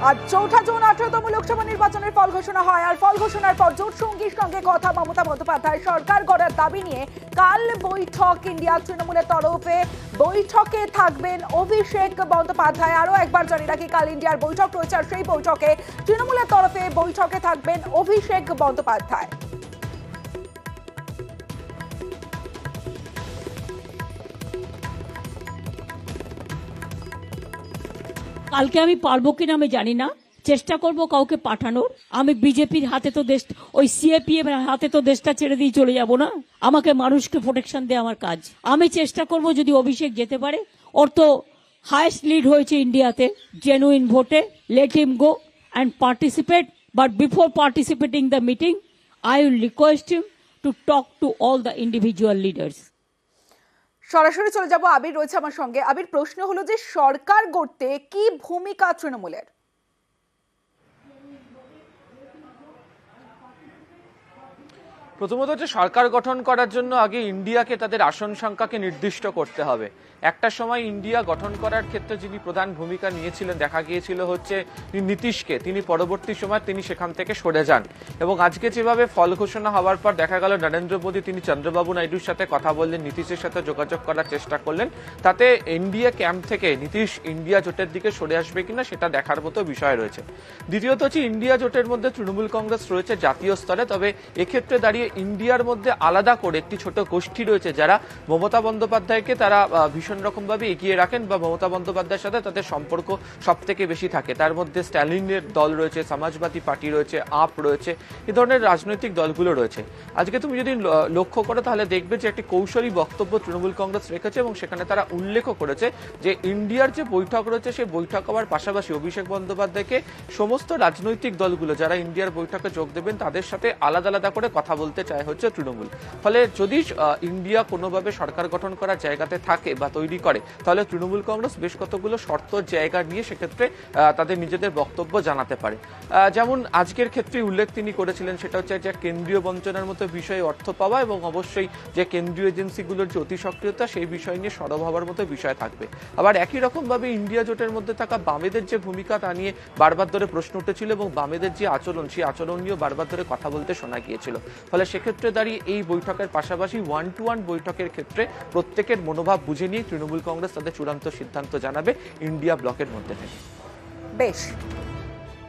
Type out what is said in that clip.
আজ ৪ঠা জুন ১৮তম লোকসভা নির্বাচনের ফল ঘোষণা হয়। আর ফল ঘোষণার পর জোট সঙ্গীর সঙ্গে কথা মমতা বন্দ্যোপাধ্যায় সরকার গড়ার দাবি নিয়ে কাল বৈঠক ইন্ডিয়া তৃণমূলের তরফে। বৈঠকে থাকবেন অভিষেক বন্দ্যোপাধ্যায়। আরও একবার জানিয়ে রাখি, কাল ইন্ডিয়ার বৈঠক রয়েছে, আর সেই বৈঠকে তৃণমূলের তরফে বৈঠকে থাকবেন অভিষেক বন্দ্যোপাধ্যায়। কালকে আমি পারবো কিনা আমি জানি না, চেষ্টা করব কাউকে পাঠানোর। আমি বিজেপির হাতে তো দেশ, ওই সিএপিএম এর হাতে তো দেশটা ছেড়ে দিয়ে চলে যাব না। আমাকে মানুষকে প্রোটেকশন দেওয়া আমার কাজ। আমি চেষ্টা করব যদি অভিষেক যেতে পারে, ওর তো হাইয়েস্ট লিড হয়েছে ইন্ডিয়াতে জেনুইন ভোটে, let him go and participate. But before participating the meeting I will request him to talk to all the individual leaders. সরাসরি চলে যাব, আবির রয়েছে আমার সঙ্গে। আবির, প্রশ্ন হলো যে সরকার গড়তে কি ভূমিকা তৃণমূলের? প্রথমত হচ্ছে সরকার গঠন করার জন্য আগে ইন্ডিয়াকে তাদের আসন সংখ্যাকে নির্দিষ্ট করতে হবে। একটা সময় ইন্ডিয়া গঠন করার ক্ষেত্রে যিনি প্রধান ভূমিকা নিয়েছিলেন দেখা গিয়েছিল হচ্ছে নীতিশকে। তিনি পরবর্তী সময় তিনি সেখান থেকে সরে যান এবং আজকে যেভাবে ফল ঘোষণা হওয়ার পর দেখা গেল নরেন্দ্র মোদী তিনি চন্দ্রবাবু নাইডুর সাথে কথা বললেন, নীতিশের সাথে যোগাযোগ করার চেষ্টা করলেন, তাতে এনডিএ ক্যাম্প থেকে নীতিশ ইন্ডিয়া জোটের দিকে সরে আসবে কিনা সেটা দেখার মতো বিষয় রয়েছে। দ্বিতীয়ত হচ্ছে ইন্ডিয়া জোটের মধ্যে তৃণমূল কংগ্রেস রয়েছে জাতীয় স্তরে, তবে এক্ষেত্রে দাঁড়িয়ে ইন্ডিয়ার মধ্যে আলাদা করে একটি ছোট গোষ্ঠী রয়েছে যারা মমতা বন্দ্যোপাধ্যায়কে তারা ভীষণ রকমভাবে এগিয়ে রাখেন বা মমতা বন্দ্যোপাধ্যায়ের সাথে তাদের সম্পর্ক সব থেকে বেশি থাকে। তার মধ্যে স্ট্যালিনের দল রয়েছে, সমাজবাদী পার্টি রয়েছে, আপ রয়েছে, এই ধরনের রাজনৈতিক দলগুলো রয়েছে। আজকে তুমি যদি লক্ষ্য করো তাহলে দেখবে যে একটি কৌশলী বক্তব্য তৃণমূল কংগ্রেস রেখেছে এবং সেখানে তারা উল্লেখ করেছে যে ইন্ডিয়ার যে বৈঠক রয়েছে সেই বৈঠক হওয়ার পাশাপাশি অভিষেক বন্দ্যোপাধ্যায়কে সমস্ত রাজনৈতিক দলগুলো যারা ইন্ডিয়ার বৈঠকে যোগ দেবেন তাদের সাথে আলাদা আলাদা করে কথা বলতে চায় হচ্ছে তৃণমূল। ফলে যদি ইন্ডিয়া কোনোভাবে সরকার গঠন করার জায়গাতে থাকে বা তৈরি করে তাহলে তৃণমূল কংগ্রেস বেশ কতগুলো শর্ত জায়গা নিয়ে সেক্ষেত্রে তাদের নিজেদের বক্তব্য জানাতে পারে। যেমন আজকের ক্ষেত্রে উল্লেখ তিনি করেছিলেন সেটা হচ্ছে যে কেন্দ্রীয় বঞ্চনার মতো বিষয়ে অর্থ পাওয়া এবং অবশ্যই যে কেন্দ্রীয় এজেন্সিগুলোর যে অতি সক্রিয়তা সেই বিষয় নিয়ে সরব হওয়ার মতো বিষয় থাকবে। আবার একই রকমভাবে ইন্ডিয়া জোটের মধ্যে থাকা বামেদের যে ভূমিকা তা নিয়ে বারবার ধরে প্রশ্ন উঠেছিল এবং বামেদের যে আচরণ সেই আচরণ নিয়েও বারবার ধরে কথা বলতে শোনা গিয়েছিল। ফলে সেক্ষেত্রে দাঁড়িয়ে এই বৈঠকের পাশাপাশি 1-to-1 বৈঠকের ক্ষেত্রে প্রত্যেকের মনোভাব বুঝে নিয়ে তৃণমূল কংগ্রেস তাদের চূড়ান্ত সিদ্ধান্ত জানাবে ইন্ডিয়া ব্লকের মধ্যে থেকে। বেশ।